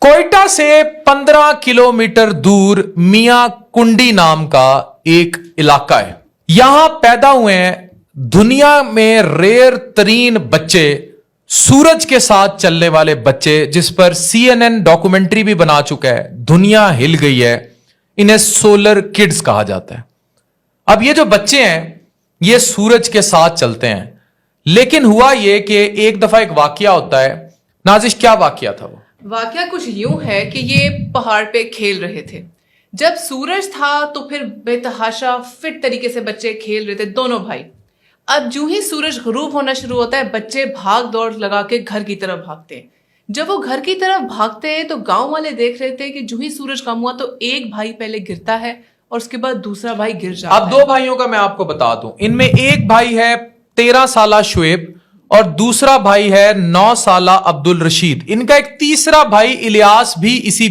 कोयटा से 15 किलोमीटर दूर मियां कुंडी नाम का एक इलाका है। यहां पैदा हुए हैं दुनिया में रेयर तरीन बच्चे, सूरज के साथ चलने वाले बच्चे, जिस पर CNN डॉक्यूमेंट्री भी बना चुका है। दुनिया हिल गई है। इन्हें सोलर किड्स कहा जाता है। अब ये जो बच्चे हैं ये सूरज के साथ चलते हैं, लेकिन हुआ ये कि एक दफा एक वाकया होता है। नाजिश, क्या वाकया था वो? वाकया कुछ यूं है कि ये पहाड़ पे खेल रहे थे। जब सूरज था तो फिर बेतहाशा फिट तरीके से बच्चे खेल रहे थे, दोनों भाई। अब जो ही सूरज गरूब होना शुरू होता है, बच्चे भाग दौड़ लगा के घर की तरफ भागते हैं। जब वो घर की तरफ भागते हैं तो गांव वाले देख रहे थे कि जो ही सूरज कम हुआ तो एक भाई पहले गिरता है और उसके बाद दूसरा भाई गिर जाता है। अब दो भाइयों का मैं आपको बता दूं, इनमें एक भाई है 13 साला शुएब और दूसरा भाई है 9 साला अब्दुल रशीद। इनका एक तीसरा भाई इलियास भी इसी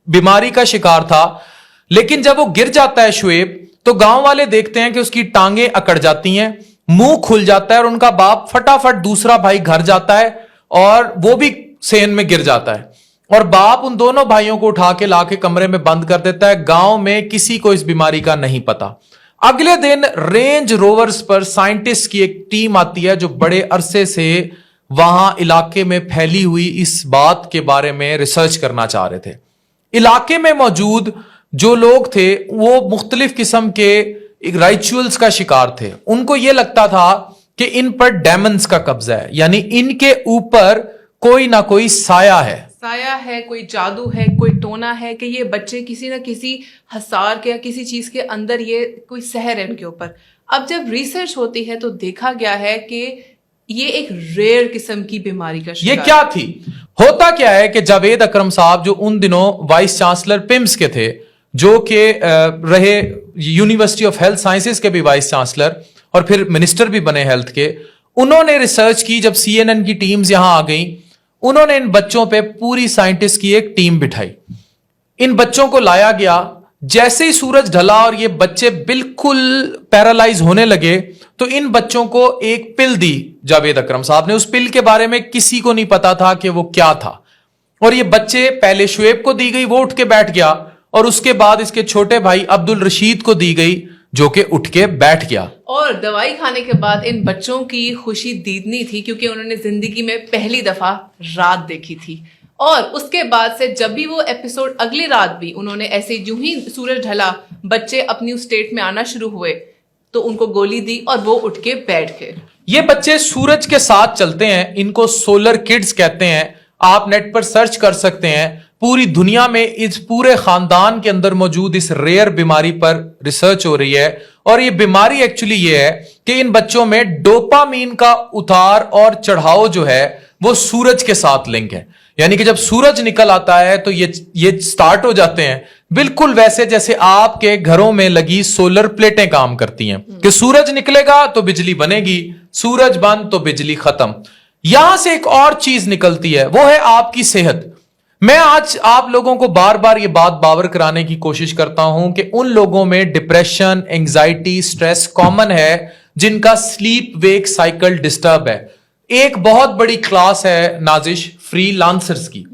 बीमारी का शिकार था, लेकिन जब वो गिर जाता है शुएब तो गांव वाले देखते हैं कि उसकी टांगें अकड़ जाती हैं, मुंह खुल जाता है और उनका बाप फटाफट दूसरा भाई घर जाता है और वो भी सेन में गिर जाता है और बाप उन दोनों भाइयों को उठा के लाके कमरे में बंद कर देता है। गांव में किसी को इस बीमारी का नहीं पता। अगले दिन रेंज रोवर्स पर साइंटिस्ट की एक टीम आती है जो बड़े अरसे से वहां इलाके में फैली हुई इस बात के बारे में रिसर्च करना चाह रहे थे। इलाके में मौजूद जो लोग थे वो मुख्तलिफ किस्म के रिचुअल्स का शिकार थे। उनको यह लगता था कि इन पर डेमन्स का कब्जा है, यानी इनके ऊपर कोई ना कोई साया है, कोई जादू है, कोई टोना है कि ये बच्चे किसी ना किसी हसार के या किसी चीज के अंदर ये कोई सहर है इनके ऊपर। अब जब रिसर्च होती है तो देखा गया है कि ये एक रेयर किस्म की बीमारी का शिकार। ये क्या थी? होता क्या है कि जावेद अकरम साहब जो उन दिनों वाइस चांसलर पिम्स के थे, जो कि रहे यूनिवर्सिटी ऑफ हेल्थ साइंसेस के भी वाइस चांसलर और फिर मिनिस्टर भी बने हेल्थ के, उन्होंने रिसर्च की। जब CNN की टीम्स यहां आ गई, उन्होंने इन बच्चों पे पूरी साइंटिस्ट की एक टीम बिठाई। इन बच्चों को लाया गया। जैसे ही सूरज ढला और ये बच्चे बिल्कुल पैरालाइज होने लगे तो इन बच्चों को एक पिल दी जावेद अकरम साहब ने। उस पिल के बारे में किसी को नहीं पता था कि वो क्या था। और ये बच्चे पहले शुएब को दी गई, वो उठ के बैठ गया, और उसके बाद इसके छोटे भाई अब्दुल रशीद को दी गई जो कि उठ के बैठ गया। और दवाई खाने के बाद इन बच्चों की खुशी दीदनी थी क्योंकि उन्होंने जिंदगी में पहली दफा रात देखी थी। और उसके बाद से जब भी वो एपिसोड, अगली रात भी उन्होंने ऐसे यूं ही सूरज ढला, बच्चे अपनी उस स्टेट में आना शुरू हुए तो उनको गोली दी और वो उठ के बैठ गए। ये बच्चे सूरज के साथ चलते हैं, इनको सोलर किड्स कहते हैं। आप नेट पर सर्च कर सकते हैं। पूरी दुनिया में इस पूरे खानदान के अंदर मौजूद इस रेयर बीमारी पर रिसर्च हो रही है। और ये बीमारी एक्चुअली ये है कि इन बच्चों में डोपामीन का उतार और चढ़ाव जो है वो सूरज के साथ लिंक है। यानी कि जब सूरज निकल आता है तो ये स्टार्ट हो जाते हैं, बिल्कुल वैसे जैसे आपके घरों में लगी सोलर प्लेटें काम करती हैं कि सूरज निकलेगा तो बिजली बनेगी, सूरज बंद तो बिजली खत्म। यहां से एक और चीज निकलती है, वो है आपकी सेहत। मैं आज आप लोगों को बार बार ये बात बावर कराने की कोशिश करता हूं कि उन लोगों में डिप्रेशन, एंजाइटी, स्ट्रेस कॉमन है जिनका स्लीप वेक साइकिल डिस्टर्ब है। एक बहुत बड़ी क्लास है नाजिश फ्रीलांसर्स की।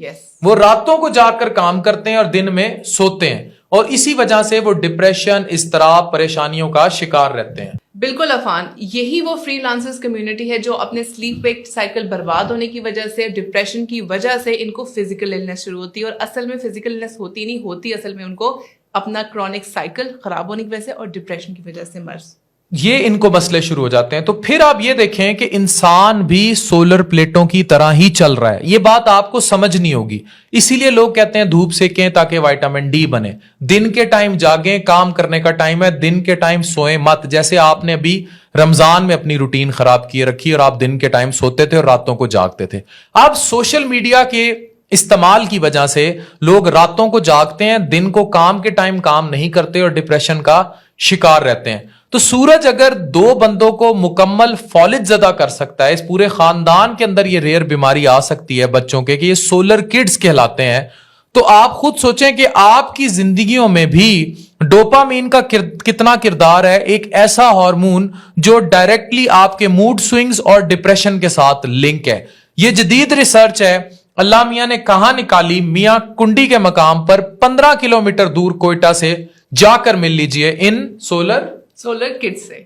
वो रातों को जाकर काम करते हैं और दिन में सोते हैं, और इसी वजह से वो डिप्रेशन, इज़्तिराब, परेशानियों का शिकार रहते हैं। बिल्कुल अफान, यही वो फ्रीलांसर्स कम्युनिटी है जो अपने स्लीप वेक साइकिल बर्बाद होने की वजह से, डिप्रेशन की वजह से इनको फिजिकल इलनेस शुरू होती है। और असल में फिजिकल इलनेस होती नहीं होती, असल में उनको अपना क्रॉनिक साइकिल खराब होने की वजह से और डिप्रेशन की वजह से मर्ज, ये इनको मसले शुरू हो जाते हैं। तो फिर आप ये देखें कि इंसान भी सोलर प्लेटों की तरह ही चल रहा है। ये बात आपको समझ नहीं होगी, इसीलिए लोग कहते हैं धूप सेकें ताकि विटामिन डी बने। दिन के टाइम जागें, काम करने का टाइम है, दिन के टाइम सोएं मत। जैसे आपने अभी रमजान में अपनी रूटीन खराब किए रखी और आप दिन के टाइम सोते थे और रातों को जागते थे। अब सोशल मीडिया के इस्तेमाल की वजह से लोग रातों को जागते हैं, दिन को काम के टाइम काम नहीं करते और डिप्रेशन का शिकार रहते हैं। तो सूरज अगर दो बंदों को मुकम्मल फौलिज ज़दा कर सकता है, इस पूरे खानदान के अंदर ये रेयर बीमारी आ सकती है बच्चों के कि ये सोलर किड्स कहलाते हैं, तो आप खुद सोचें कि आपकी जिंदगियों में भी डोपामीन का कितना किरदार है। एक ऐसा हार्मोन जो डायरेक्टली आपके मूड स्विंग्स और डिप्रेशन के साथ लिंक है। ये जदीद रिसर्च है, اللہ میاں نے کہاں نکالی؟ میاں کنڈی کے مقام پر 15 کلومیٹر دور کوئٹہ سے جا کر مل لیجئے ان سولر کڈ سے.